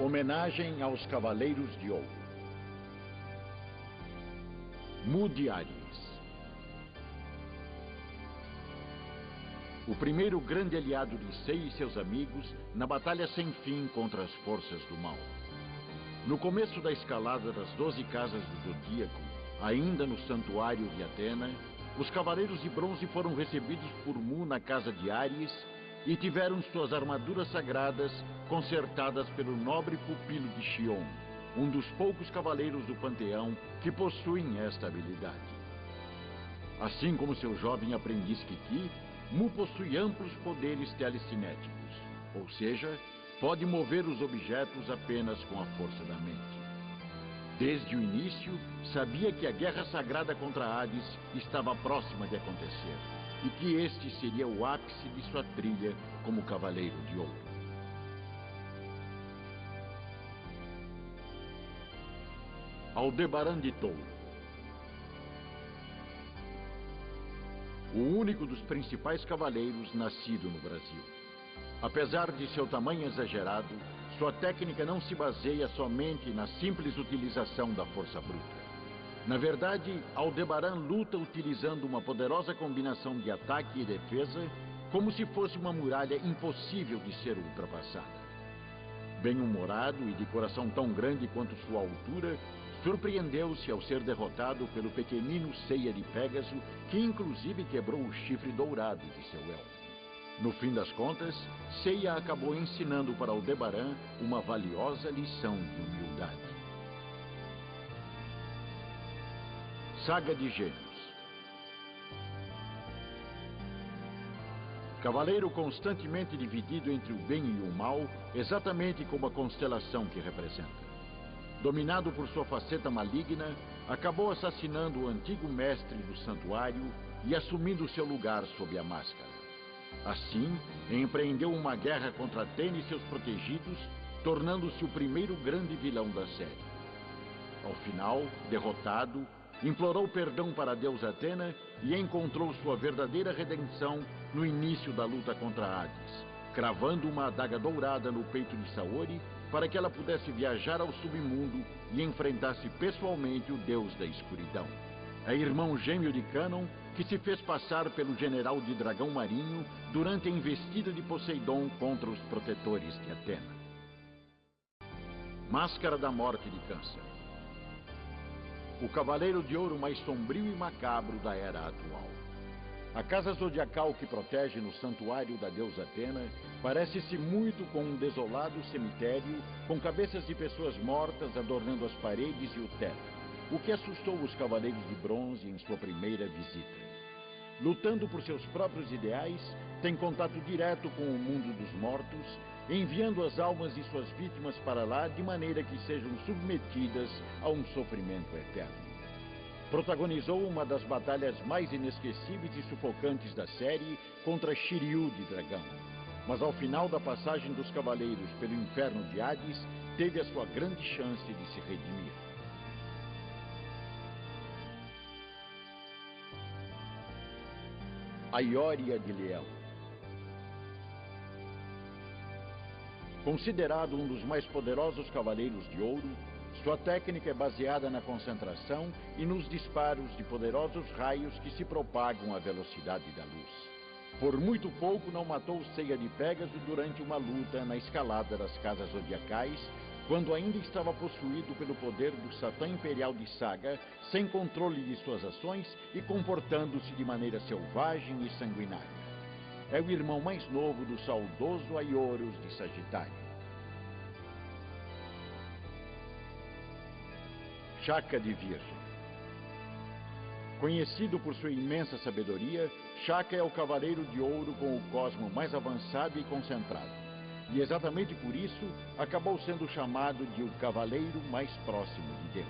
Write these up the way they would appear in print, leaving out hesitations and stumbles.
Homenagem aos Cavaleiros de Ouro. Mu de Aries. O primeiro grande aliado de Sei e seus amigos na batalha sem fim contra as forças do mal. No começo da escalada das 12 casas do Zodíaco, ainda no santuário de Atena, os Cavaleiros de Bronze foram recebidos por Mu na casa de Aries e tiveram suas armaduras sagradas consertadas pelo nobre pupilo de Xion, um dos poucos cavaleiros do panteão que possuem esta habilidade. Assim como seu jovem aprendiz Kiki, Mu possui amplos poderes telecinéticos, ou seja, pode mover os objetos apenas com a força da mente. Desde o início, sabia que a guerra sagrada contra Hades estava próxima de acontecer e que este seria o ápice de sua trilha como Cavaleiro de Ouro. Aldebaran de Touro. O único dos principais cavaleiros nascido no Brasil. Apesar de seu tamanho exagerado, sua técnica não se baseia somente na simples utilização da força bruta. Na verdade, Aldebaran luta utilizando uma poderosa combinação de ataque e defesa, como se fosse uma muralha impossível de ser ultrapassada. Bem-humorado e de coração tão grande quanto sua altura, surpreendeu-se ao ser derrotado pelo pequenino Ceia de Pégaso, que inclusive quebrou o chifre dourado de seu elfo. No fim das contas, Ceia acabou ensinando para Aldebaran uma valiosa lição de humildade. Saga de Gêmeos. Cavaleiro constantemente dividido entre o bem e o mal, exatamente como a constelação que representa. Dominado por sua faceta maligna, acabou assassinando o antigo mestre do santuário e assumindo seu lugar sob a máscara. Assim, empreendeu uma guerra contra Atena e seus protegidos, tornando-se o primeiro grande vilão da série. Ao final, derrotado, implorou perdão para a deusa Atena e encontrou sua verdadeira redenção no início da luta contra Hades, cravando uma adaga dourada no peito de Saori para que ela pudesse viajar ao submundo e enfrentasse pessoalmente o deus da escuridão. É irmão gêmeo de Cânon, que se fez passar pelo general de dragão marinho durante a investida de Poseidon contra os protetores de Atena. Máscara da Morte de Câncer. O cavaleiro de ouro mais sombrio e macabro da era atual. A casa zodiacal que protege no santuário da deusa Atena parece-se muito com um desolado cemitério com cabeças de pessoas mortas adornando as paredes e o teto, o que assustou os Cavaleiros de Bronze em sua primeira visita. Lutando por seus próprios ideais, tem contato direto com o mundo dos mortos, enviando as almas de suas vítimas para lá de maneira que sejam submetidas a um sofrimento eterno. Protagonizou uma das batalhas mais inesquecíveis e sufocantes da série contra Shiryu de Dragão, mas ao final da passagem dos Cavaleiros pelo inferno de Hades, teve a sua grande chance de se redimir. A Ioria de Leão. Considerado um dos mais poderosos Cavaleiros de Ouro, sua técnica é baseada na concentração e nos disparos de poderosos raios que se propagam à velocidade da luz. Por muito pouco não matou Ceia de Pégaso durante uma luta na escalada das casas zodiacais, quando ainda estava possuído pelo poder do Satã Imperial de Saga, sem controle de suas ações e comportando-se de maneira selvagem e sanguinária. É o irmão mais novo do saudoso Aioros de Sagitário. Shaka de Virgem. Conhecido por sua imensa sabedoria, Shaka é o cavaleiro de ouro com o cosmo mais avançado e concentrado. E exatamente por isso, acabou sendo chamado de o cavaleiro mais próximo de Deus.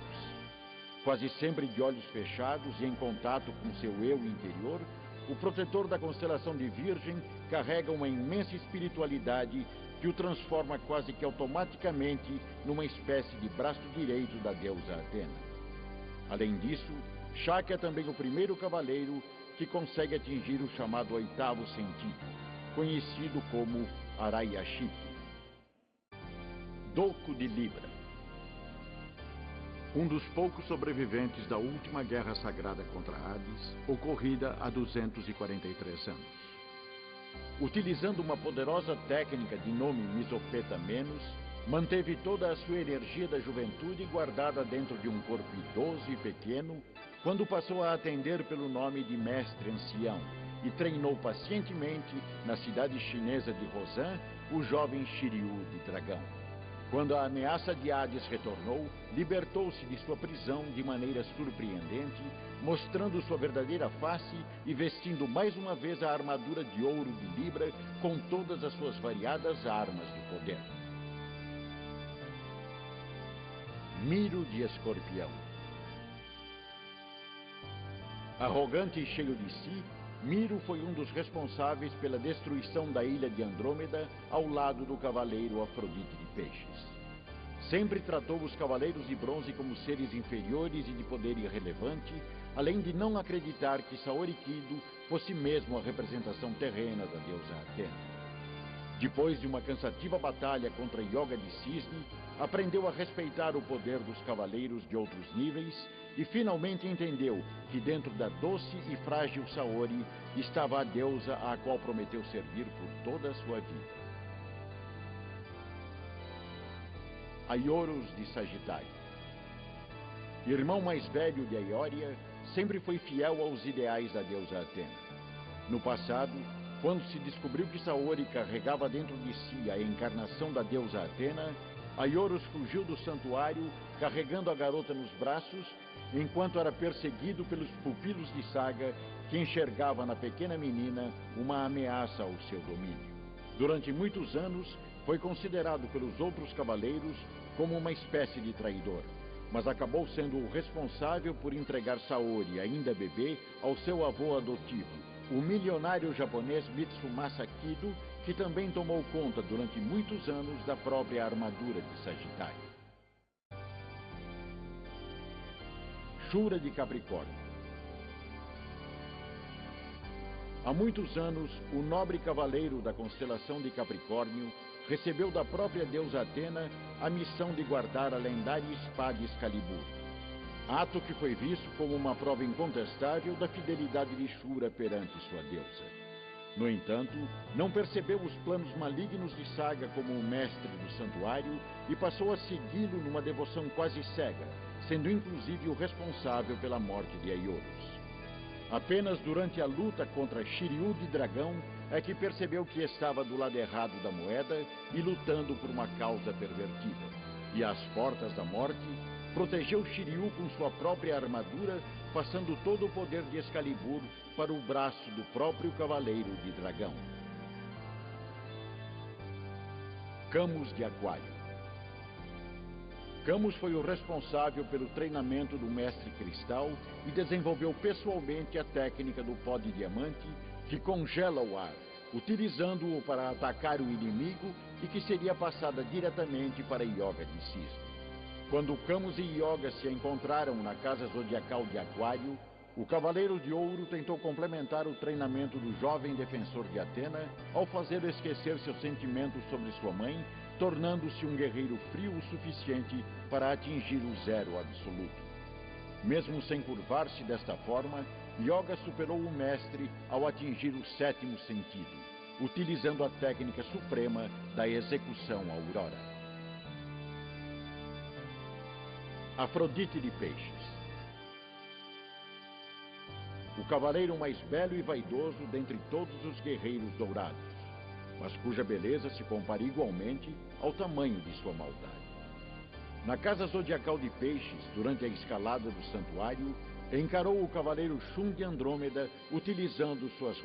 Quase sempre de olhos fechados e em contato com seu eu interior, o protetor da constelação de Virgem carrega uma imensa espiritualidade que o transforma quase que automaticamente numa espécie de braço direito da deusa Atena. Além disso, Shaka é também o primeiro cavaleiro que consegue atingir o chamado oitavo sentido, conhecido como Arayashiki. Doco de Libra. Um dos poucos sobreviventes da última guerra sagrada contra Hades, ocorrida há 243 anos. Utilizando uma poderosa técnica de nome Misopetamenos, manteve toda a sua energia da juventude guardada dentro de um corpo idoso e pequeno, quando passou a atender pelo nome de Mestre Ancião e treinou pacientemente na cidade chinesa de Rosan o jovem Shiryu de Dragão. Quando a ameaça de Hades retornou, libertou-se de sua prisão de maneira surpreendente, mostrando sua verdadeira face e vestindo mais uma vez a armadura de ouro de Libra com todas as suas variadas armas do poder. Miro de Escorpião. Arrogante e cheio de si, Miro foi um dos responsáveis pela destruição da ilha de Andrômeda ao lado do cavaleiro Afrodite de Peixes. Sempre tratou os cavaleiros de bronze como seres inferiores e de poder irrelevante, além de não acreditar que Saori Kido fosse mesmo a representação terrena da deusa Atena. Depois de uma cansativa batalha contra Yoga de Cisne, aprendeu a respeitar o poder dos cavaleiros de outros níveis e finalmente entendeu que dentro da doce e frágil Saori estava a deusa à qual prometeu servir por toda a sua vida. Aioros de Sagitário. Irmão mais velho de Aioria, sempre foi fiel aos ideais da deusa Atena. No passado, quando se descobriu que Saori carregava dentro de si a encarnação da deusa Atena, Aioros fugiu do santuário carregando a garota nos braços, enquanto era perseguido pelos pupilos de Saga, que enxergava na pequena menina uma ameaça ao seu domínio. Durante muitos anos, foi considerado pelos outros cavaleiros como uma espécie de traidor, mas acabou sendo o responsável por entregar Saori, ainda bebê, ao seu avô adotivo, o milionário japonês Mitsumasa Kido, que também tomou conta durante muitos anos da própria armadura de Sagitário. Shura de Capricórnio. Há muitos anos, o nobre cavaleiro da constelação de Capricórnio recebeu da própria deusa Atena a missão de guardar a lendária espada Excalibur, ato que foi visto como uma prova incontestável da fidelidade de Shura perante sua deusa. No entanto, não percebeu os planos malignos de Saga como o mestre do santuário e passou a segui-lo numa devoção quase cega, sendo inclusive o responsável pela morte de Aioros. Apenas durante a luta contra Shiryu de Dragão é que percebeu que estava do lado errado da moeda e lutando por uma causa pervertida. E às portas da morte, protegeu Shiryu com sua própria armadura, passando todo o poder de Excalibur para o braço do próprio cavaleiro de Dragão. Camus de Aquário. Camus foi o responsável pelo treinamento do Mestre Cristal e desenvolveu pessoalmente a técnica do pó de diamante, que congela o ar, utilizando-o para atacar o inimigo e que seria passada diretamente para Yoga de Cisne. Quando Camus e Yoga se encontraram na Casa Zodiacal de Aquário, o Cavaleiro de Ouro tentou complementar o treinamento do jovem defensor de Atena ao fazê-lo esquecer seus sentimentos sobre sua mãe, tornando-se um guerreiro frio o suficiente para atingir o zero absoluto. Mesmo sem curvar-se desta forma, Yoga superou o mestre ao atingir o sétimo sentido, utilizando a técnica suprema da execução aurora. Afrodite de Peixes. O cavaleiro mais belo e vaidoso dentre todos os guerreiros dourados, mas cuja beleza se compara igualmente ao tamanho de sua maldade. Na Casa Zodiacal de Peixes, durante a escalada do santuário, encarou o cavaleiro Shun de Andrômeda utilizando suas